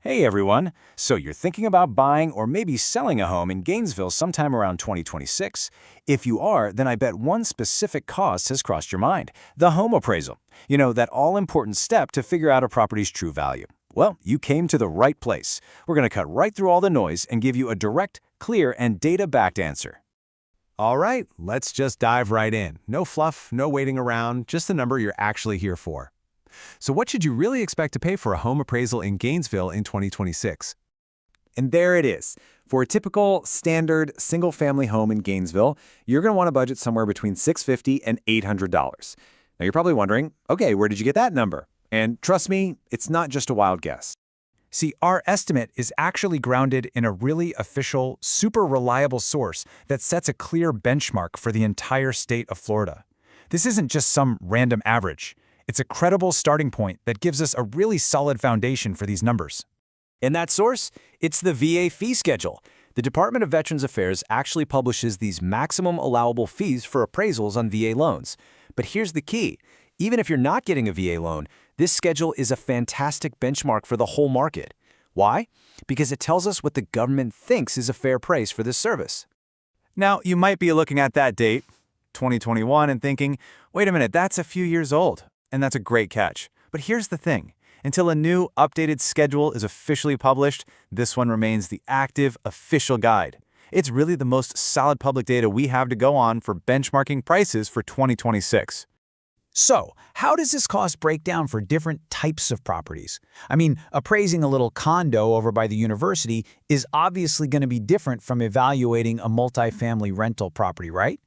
Hey everyone! So you're thinking about buying or maybe selling a home in Gainesville sometime around 2026? If you are, then I bet one specific cost has crossed your mind: the home appraisal. You know, that all-important step to figure out a property's true value. Well, you came to the right place. We're going to cut right through all the noise and give you a direct, clear, and data-backed answer. All right, let's just dive right in. No fluff, no waiting around, just the number you're actually here for. So what should you really expect to pay for a home appraisal in Gainesville in 2026? And there it is. For a typical, standard, single-family home in Gainesville, you're going to want to budget somewhere between $650 and $800. Now, you're probably wondering, okay, where did you get that number? And trust me, it's not just a wild guess. See, our estimate is actually grounded in a really official, super reliable source that sets a clear benchmark for the entire state of Florida. This isn't just some random average. It's a credible starting point that gives us a really solid foundation for these numbers. In that source, it's the VA fee schedule. The Department of Veterans Affairs actually publishes these maximum allowable fees for appraisals on VA loans. But here's the key. Even if you're not getting a VA loan, this schedule is a fantastic benchmark for the whole market. Why? Because it tells us what the government thinks is a fair price for this service. Now, you might be looking at that date, 2021, and thinking, wait a minute, that's a few years old. And that's a great catch. But here's the thing. Until a new, updated schedule is officially published, this one remains the active, official guide. It's really the most solid public data we have to go on for benchmarking prices for 2026. So, how does this cost break down for different types of properties? I mean, appraising a little condo over by the university is obviously going to be different from evaluating a multifamily rental property, right?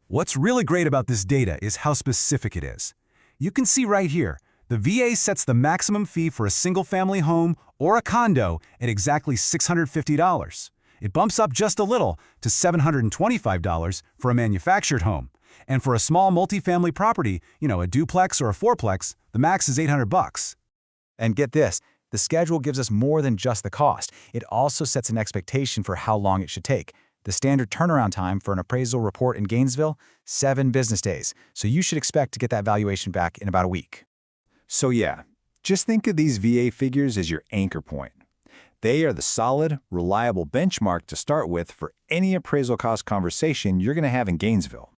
What's really great about this data is how specific it is. You can see right here, the VA sets the maximum fee for a single-family home or a condo at exactly $650. It bumps up just a little to $725 for a manufactured home. And for a small multifamily property, a duplex or a fourplex, the max is $800. And get this, the schedule gives us more than just the cost. It also sets an expectation for how long it should take. The standard turnaround time for an appraisal report in Gainesville, 7 business days. So you should expect to get that valuation back in about a week. So yeah, just think of these VA figures as your anchor point. They are the solid, reliable benchmark to start with for any appraisal cost conversation you're going to have in Gainesville.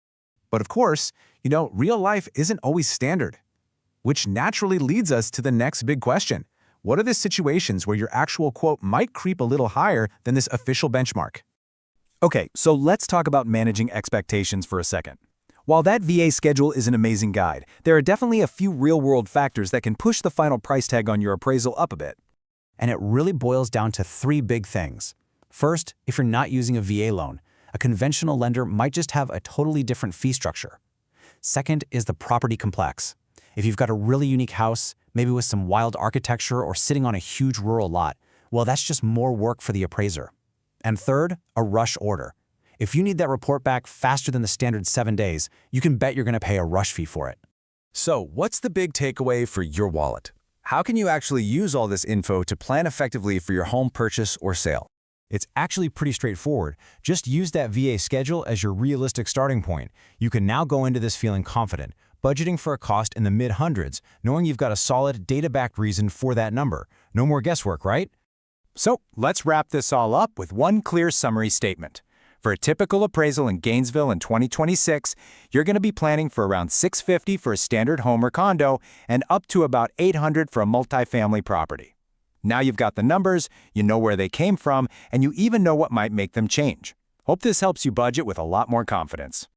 But of course, real life isn't always standard, which naturally leads us to the next big question. What are the situations where your actual quote might creep a little higher than this official benchmark? Okay, so let's talk about managing expectations for a second. While that VA schedule is an amazing guide, there are definitely a few real-world factors that can push the final price tag on your appraisal up a bit. And it really boils down to 3 big things. First, if you're not using a VA loan, a conventional lender might just have a totally different fee structure. Second is the property complex. If you've got a really unique house, maybe with some wild architecture or sitting on a huge rural lot, well, that's just more work for the appraiser. And third, a rush order. If you need that report back faster than the standard 7 days, you can bet you're going to pay a rush fee for it. So what's the big takeaway for your wallet? How can you actually use all this info to plan effectively for your home purchase or sale? It's actually pretty straightforward. Just use that VA schedule as your realistic starting point. You can now go into this feeling confident, budgeting for a cost in the mid-hundreds, knowing you've got a solid, data-backed reason for that number. No more guesswork, right? So let's wrap this all up with one clear summary statement. For a typical appraisal in Gainesville in 2026, you're going to be planning for around $650 for a standard home or condo and up to about $800 for a multifamily property. Now you've got the numbers, you know where they came from, and you even know what might make them change. Hope this helps you budget with a lot more confidence.